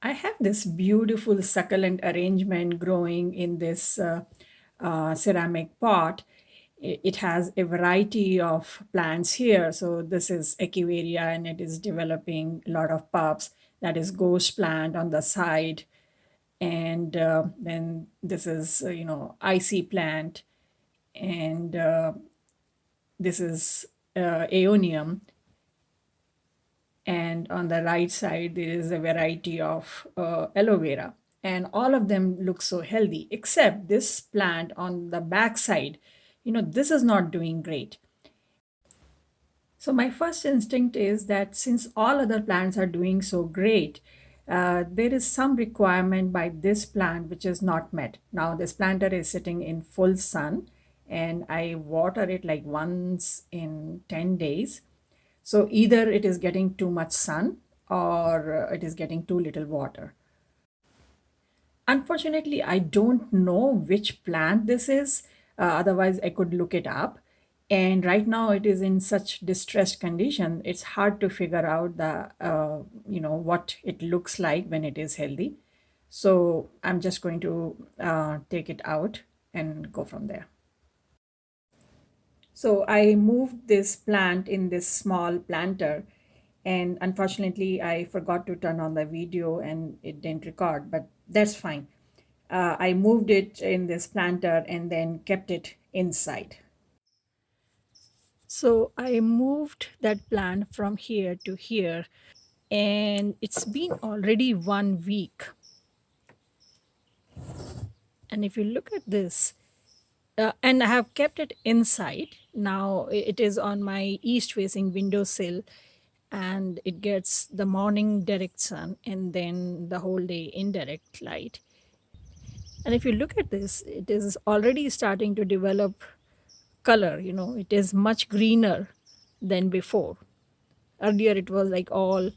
I have this beautiful succulent arrangement growing in this ceramic pot. It has a variety of plants here. So this is echeveria and it is developing a lot of pups. That is ghost plant on the side. And then this is, icy plant. And this is aeonium, and on the right side there is a variety of aloe vera, and all of them look so healthy except this plant on the back side. This is not doing great. So my first instinct is that since all other plants are doing so great, there is some requirement by this plant which is not met. Now this planter is sitting in full sun, and I water it like once in 10 days. So either it is getting too much sun or it is getting too little water. Unfortunately, I don't know which plant this is. Otherwise, I could look it up. And right now, it is in such distressed condition. It's hard to figure out what it looks like when it is healthy. So I'm just going to take it out and go from there. So I moved this plant in this small planter, and unfortunately, I forgot to turn on the video and it didn't record, but that's fine. I moved it in this planter and then kept it inside. So I moved that plant from here to here, and it's been already 1 week. And if you look at this, and I have kept it inside. Now it is on my east facing windowsill, and it gets the morning direct sun and then the whole day indirect light. And if you look at this, it is already starting to develop color. It is much greener than before. Earlier it was like all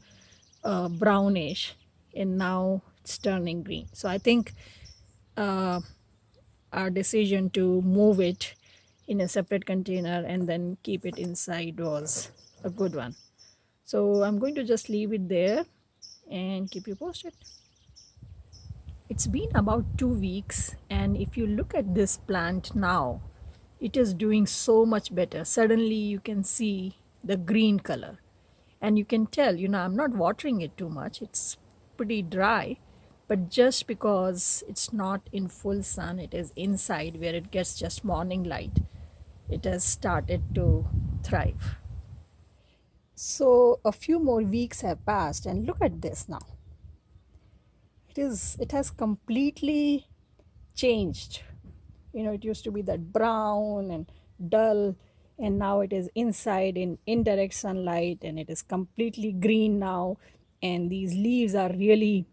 brownish, and now it's turning green. So I think uh, our decision to move it in a separate container and then keep it inside was a good one. So I'm going to just leave it there and keep you posted. It's been about 2 weeks, and if you look at this plant now, it is doing so much better. Suddenly, you can see the green color, and you can tell, I'm not watering it too much, it's pretty dry. But just because it's not in full sun, it is inside where it gets just morning light, it has started to thrive. So, a few more weeks have passed, and look at this now. It has completely changed. It used to be that brown and dull, and now it is inside in indirect sunlight, and it is completely green now, and these leaves are really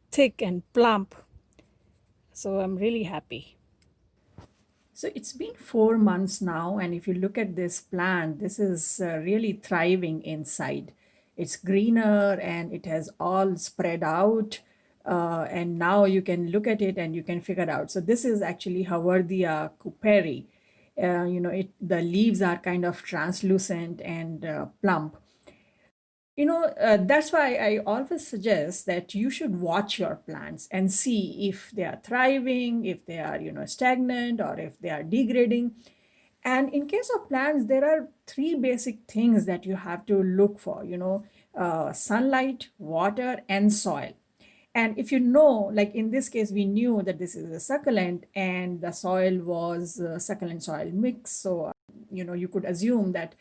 thick and plump. So I'm really happy. So it's been 4 months now, and if you look at this plant, this is really thriving inside. It's greener and it has all spread out. And now you can look at it and you can figure out. So this is actually haworthia-cooperi. The leaves are kind of translucent and plump. That's why I always suggest that you should watch your plants and see if they are thriving, if they are, stagnant, or if they are degrading. And in case of plants, there are three basic things that you have to look for, sunlight, water, and soil. And if like in this case, we knew that this is a succulent and the soil was succulent soil mix. So, you could assume that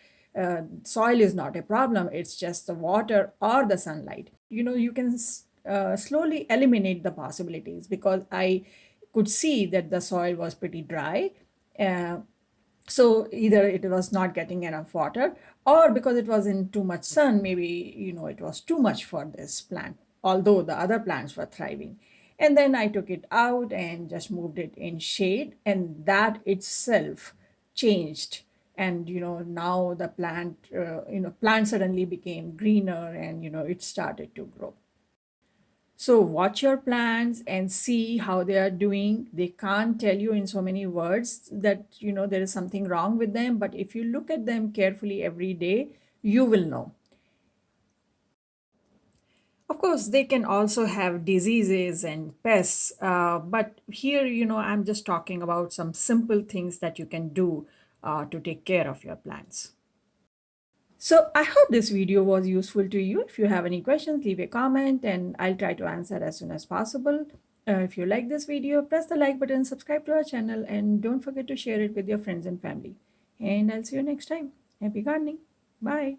soil is not a problem. It's just the water or the sunlight. You can slowly eliminate the possibilities, because I could see that the soil was pretty dry. Uh, so either it was not getting enough water, or because it was in too much sun, maybe it was too much for this plant, although the other plants were thriving. And then I took it out and just moved it in shade, and that itself changed. And now the plant suddenly became greener, and it started to grow. So watch your plants and see how they are doing. They can't tell you in so many words that there is something wrong with them, but if you look at them carefully every day, you will know. Of course, they can also have diseases and pests, but here, I'm just talking about some simple things that you can do to take care of your plants. So I hope this video was useful to you. If you have any questions, leave a comment and I'll try to answer as soon as possible. If you like this video, press the like button, subscribe to our channel, and don't forget to share it with your friends and family. And I'll see you next time. Happy gardening. Bye.